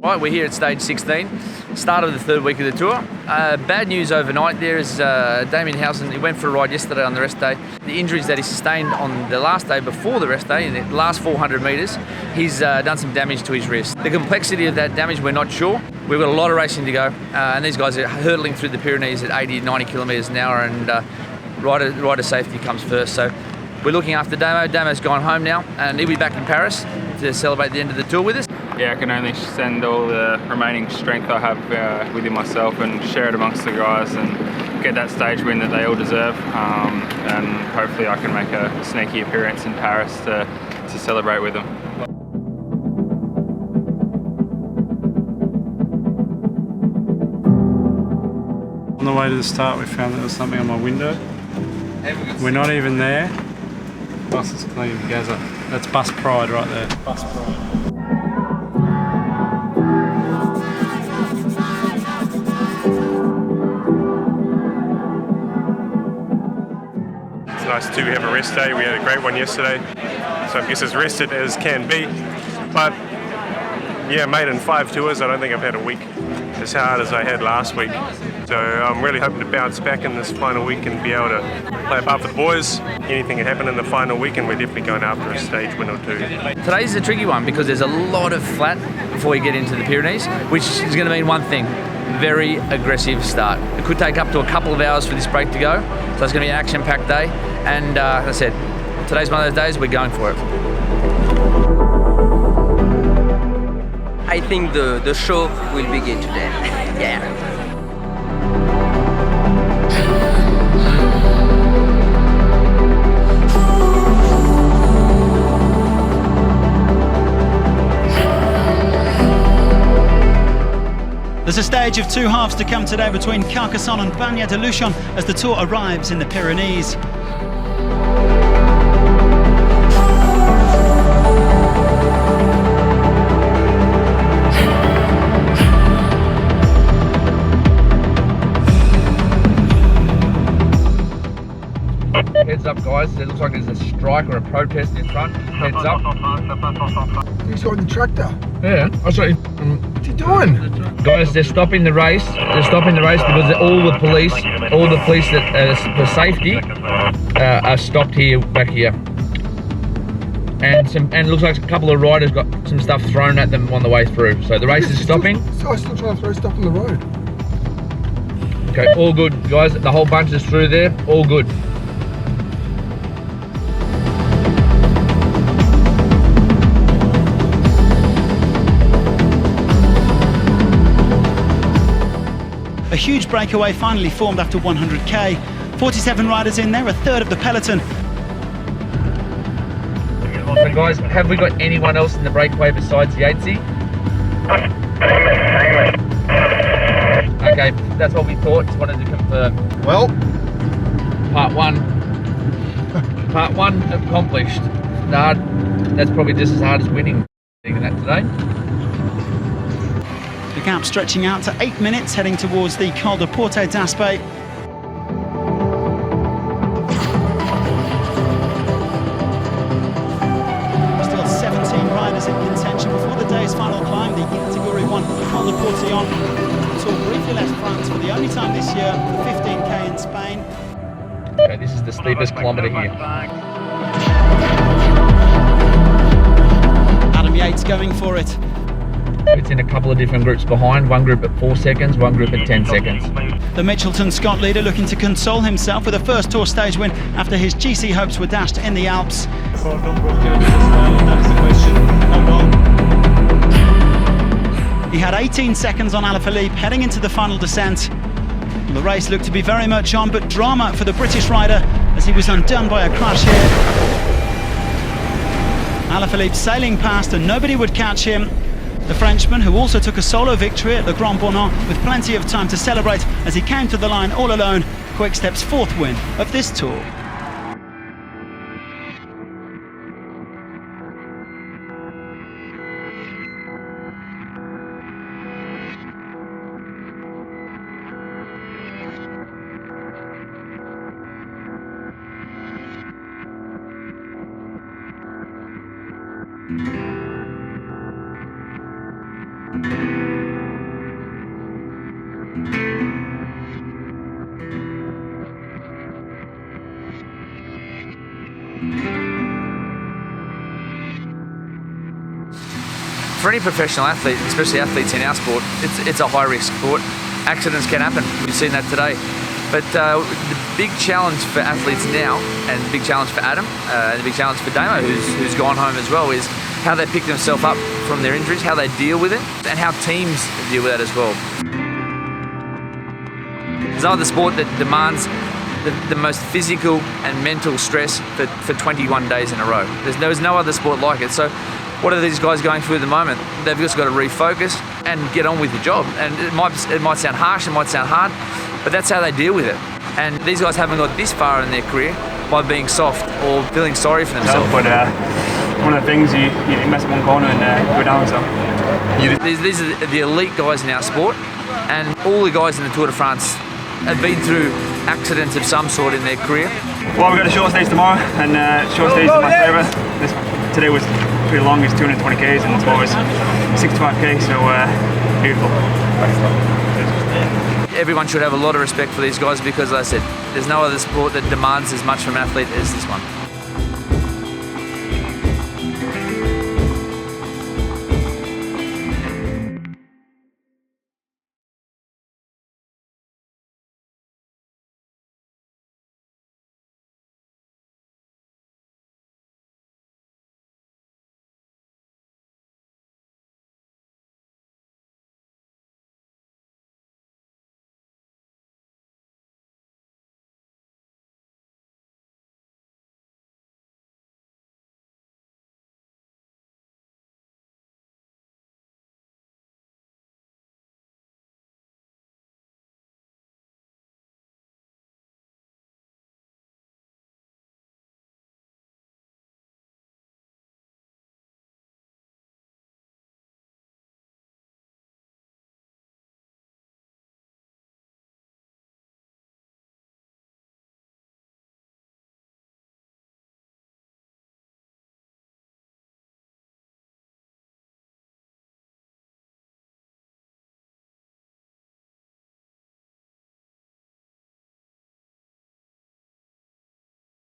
Right, we're here at stage 16, start of the third week of the tour. Bad news overnight there is Damien Housen, he went for a ride yesterday on the rest day. The injuries that he sustained on the last day before the rest day, in the last 400 metres, he's done some damage to his wrist. The complexity of that damage, we're not sure. We've got a lot of racing to go, and these guys are hurtling through the Pyrenees at 80, 90 kilometres an hour, and rider safety comes first. So we're looking after Damo. Damo's gone home now, and he'll be back in Paris to celebrate the end of the tour with us. Yeah, I can only send all the remaining strength I have within myself and share it amongst the guys and get that stage win that they all deserve. And hopefully I can make a sneaky appearance in Paris to celebrate with them. On the way to the start, we found that there was something on my window. We're not even there. Bus is clean, Gaza. That's bus pride right there. Bus pride. Nice to have a rest day. We had a great one yesterday, so I guess as rested as can be. But yeah, made in 5 tours. I don't think I've had a week as hard as I had last week. So I'm really hoping to bounce back in this final week and be able to play a part for the boys. Anything can happen in the final week, and we're definitely going after a stage win or two. Today's a tricky one because there's a lot of flat before we get into the Pyrenees, which is going to mean one thing: very aggressive start. It could take up to a couple of hours for this break to go, so it's going to be an action-packed day. And as I said, today's one of those days we're going for it. I think the show will begin today. Yeah. There's a stage of 2 halves to come today between Carcassonne and Bagnes-de-Luchon as the tour arrives in the Pyrenees. Heads up, guys. It looks like there's a strike or a protest in front. Heads up. He's got the tractor. Yeah, I saw him. What's he doing? Guys, they're stopping the race. They're stopping the race because all the police that for safety are stopped here, back here. And it looks like a couple of riders got some stuff thrown at them on the way through. So the race is stopping. Still trying to throw stuff on the road. Okay, all good, guys. The whole bunch is through there. All good. A huge breakaway finally formed after 100k. 47 riders in there, a third of the peloton. So guys, have we got anyone else in the breakaway besides Yatesy? Okay, that's what we thought. Just wanted to confirm. Well, Part one accomplished. Hard. That's probably just as hard as winning that today. The gap stretching out to 8 minutes, heading towards the Col de Porte d'Aspet. Still 17 riders in contention before the day's final climb, the Category 1 Col de Portillon. The Tour briefly left France for the only time this year, the 15k in Spain. Okay, this is the steepest kilometre here. Adam Yates going for it. It's in a couple of different groups behind, one group at 4 seconds, one group at 10 seconds. The Mitchelton Scott leader looking to console himself with a first tour stage win after his GC hopes were dashed in the Alps. He had 18 seconds on Alaphilippe heading into the final descent. The race looked to be very much on, but drama for the British rider as he was undone by a crash here. Alaphilippe sailing past and nobody would catch him. The Frenchman, who also took a solo victory at Le Grand Bonnat with plenty of time to celebrate as he came to the line all alone, Quick-Step's 4th win of this tour. For any professional athlete, especially athletes in our sport, it's a high-risk sport. Accidents can happen. We've seen that today. But the big challenge for athletes now, and the big challenge for Adam, and the big challenge for Damo, who's gone home as well, is how they pick themselves up from their injuries, how they deal with it, and how teams deal with that as well. There's no other sport that demands the most physical and mental stress for 21 days in a row. There's no other sport like it. So what are these guys going through at the moment? They've just got to refocus and get on with the job. And it might sound harsh, it might sound hard, but that's how they deal with it. And these guys haven't got this far in their career by being soft or feeling sorry for themselves. But one of the things you mess up one corner and go down. So these are the elite guys in our sport, and all the guys in the Tour de France have been through accidents of some sort in their career. Well, we've got a short stage tomorrow, and short stage is my favourite. Today was pretty long, it's 220 k's, and tomorrow is 65 k's, so beautiful. Everyone should have a lot of respect for these guys because, as I said, there's no other sport that demands as much from an athlete as this one.